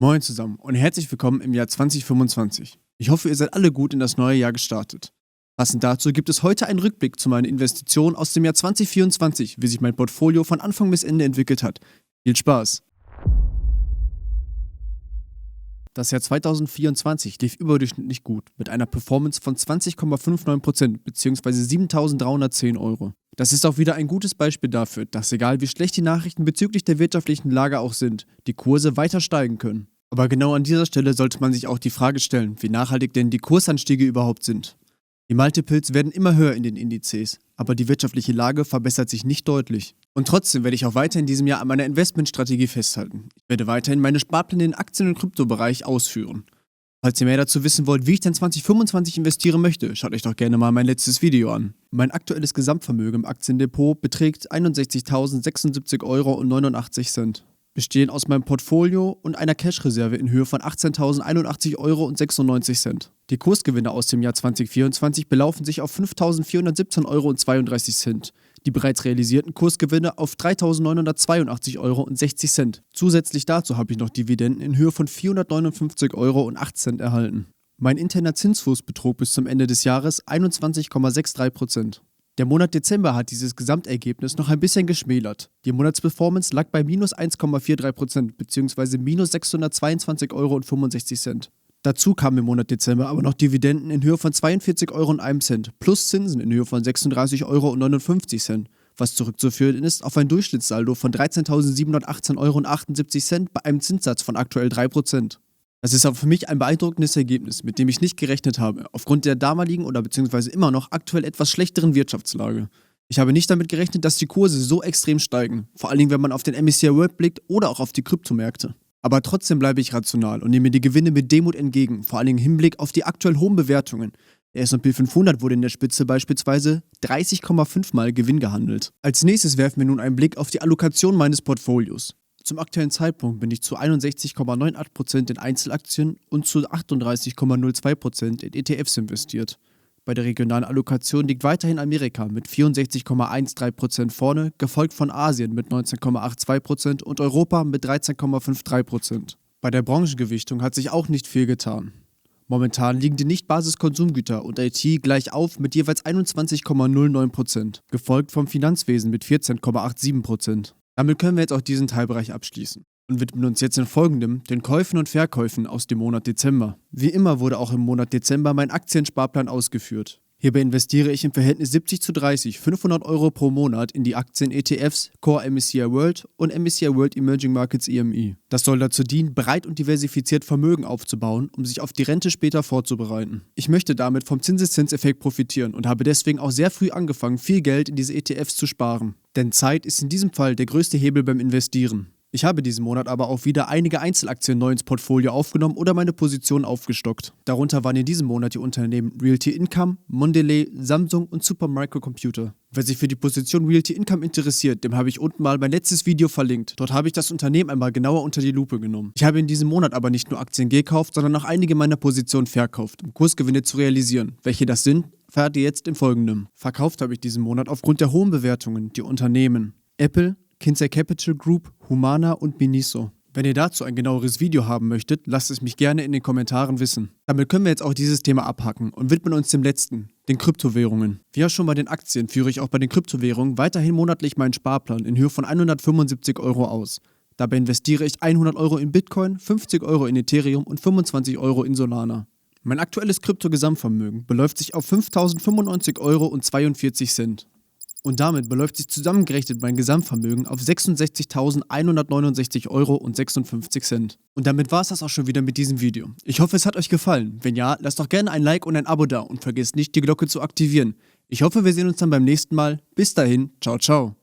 Moin zusammen und herzlich willkommen im Jahr 2025. Ich hoffe, ihr seid alle gut in das neue Jahr gestartet. Passend dazu gibt es heute einen Rückblick zu meinen Investitionen aus dem Jahr 2024, wie sich mein Portfolio von Anfang bis Ende entwickelt hat. Viel Spaß! Das Jahr 2024 lief überdurchschnittlich gut, mit einer Performance von 20,59% bzw. 7.310 Euro. Das ist auch wieder ein gutes Beispiel dafür, dass egal wie schlecht die Nachrichten bezüglich der wirtschaftlichen Lage auch sind, die Kurse weiter steigen können. Aber genau an dieser Stelle sollte man sich auch die Frage stellen, wie nachhaltig denn die Kursanstiege überhaupt sind. Die Multiples werden immer höher in den Indizes, aber die wirtschaftliche Lage verbessert sich nicht deutlich. Und trotzdem werde ich auch weiter in diesem Jahr an meiner Investmentstrategie festhalten. Ich werde weiterhin meine Sparpläne in Aktien- und Kryptobereich ausführen. Falls ihr mehr dazu wissen wollt, wie ich denn 2025 investieren möchte, schaut euch doch gerne mal mein letztes Video an. Mein aktuelles Gesamtvermögen im Aktiendepot beträgt 61.076,89 Euro, bestehend aus meinem Portfolio und einer Cash-Reserve in Höhe von 18.081,96 Euro. Die Kursgewinne aus dem Jahr 2024 belaufen sich auf 5.417,32 Euro. Die bereits realisierten Kursgewinne auf 3.982,60 Euro. Zusätzlich dazu habe ich noch Dividenden in Höhe von 459,08 Euro erhalten. Mein interner Zinsfuß betrug bis zum Ende des Jahres 21,63%. Der Monat Dezember hat dieses Gesamtergebnis noch ein bisschen geschmälert. Die Monatsperformance lag bei minus 1,43% bzw. minus 622,65 Euro. Dazu kamen im Monat Dezember aber noch Dividenden in Höhe von 42,01 Euro plus Zinsen in Höhe von 36,59 Euro, was zurückzuführen ist auf ein Durchschnittssaldo von 13.718,78 Euro bei einem Zinssatz von aktuell 3%. Das ist aber für mich ein beeindruckendes Ergebnis, mit dem ich nicht gerechnet habe, aufgrund der damaligen oder beziehungsweise immer noch aktuell etwas schlechteren Wirtschaftslage. Ich habe nicht damit gerechnet, dass die Kurse so extrem steigen, vor allen Dingen wenn man auf den MSCI World blickt oder auch auf die Kryptomärkte. Aber trotzdem bleibe ich rational und nehme die Gewinne mit Demut entgegen, vor allem im Hinblick auf die aktuell hohen Bewertungen. Der S&P 500 wurde in der Spitze beispielsweise 30,5 Mal Gewinn gehandelt. Als nächstes werfen wir nun einen Blick auf die Allokation meines Portfolios. Zum aktuellen Zeitpunkt bin ich zu 61,98% in Einzelaktien und zu 38,02% in ETFs investiert. Bei der regionalen Allokation liegt weiterhin Amerika mit 64,13% vorne, gefolgt von Asien mit 19,82% und Europa mit 13,53%. Bei der Branchengewichtung hat sich auch nicht viel getan. Momentan liegen die Nicht-Basiskonsumgüter und IT gleich auf mit jeweils 21,09%, gefolgt vom Finanzwesen mit 14,87%. Damit können wir jetzt auch diesen Teilbereich abschließen und widmen uns jetzt in folgendem den Käufen und Verkäufen aus dem Monat Dezember. Wie immer wurde auch im Monat Dezember mein Aktiensparplan ausgeführt. Hierbei investiere ich im Verhältnis 70:30 500 Euro pro Monat in die Aktien-ETFs Core MSCI World und MSCI World Emerging Markets EMI. Das soll dazu dienen, breit und diversifiziert Vermögen aufzubauen, um sich auf die Rente später vorzubereiten. Ich möchte damit vom Zinseszinseffekt profitieren und habe deswegen auch sehr früh angefangen, viel Geld in diese ETFs zu sparen. Denn Zeit ist in diesem Fall der größte Hebel beim Investieren. Ich habe diesen Monat aber auch wieder einige Einzelaktien neu ins Portfolio aufgenommen oder meine Position aufgestockt. Darunter waren in diesem Monat die Unternehmen Realty Income, Mondelez, Samsung und Supermicro Computer. Wer sich für die Position Realty Income interessiert, dem habe ich unten mal mein letztes Video verlinkt. Dort habe ich das Unternehmen einmal genauer unter die Lupe genommen. Ich habe in diesem Monat aber nicht nur Aktien gekauft, sondern auch einige meiner Positionen verkauft, um Kursgewinne zu realisieren. Welche das sind, erfahrt ihr jetzt im Folgenden. Verkauft habe ich diesen Monat aufgrund der hohen Bewertungen die Unternehmen Apple, Kinsey Capital Group, Humana und Miniso. Wenn ihr dazu ein genaueres Video haben möchtet, lasst es mich gerne in den Kommentaren wissen. Damit können wir jetzt auch dieses Thema abhaken und widmen uns dem letzten, den Kryptowährungen. Wie auch schon bei den Aktien führe ich auch bei den Kryptowährungen weiterhin monatlich meinen Sparplan in Höhe von 175 Euro aus. Dabei investiere ich 100 Euro in Bitcoin, 50 Euro in Ethereum und 25 Euro in Solana. Mein aktuelles Krypto-Gesamtvermögen beläuft sich auf 5.095,42 Euro. Und damit beläuft sich zusammengerechnet mein Gesamtvermögen auf 66.169,56 Euro. Und damit war es das auch schon wieder mit diesem Video. Ich hoffe, es hat euch gefallen. Wenn ja, lasst doch gerne ein Like und ein Abo da und vergesst nicht, die Glocke zu aktivieren. Ich hoffe, wir sehen uns dann beim nächsten Mal. Bis dahin, ciao, ciao.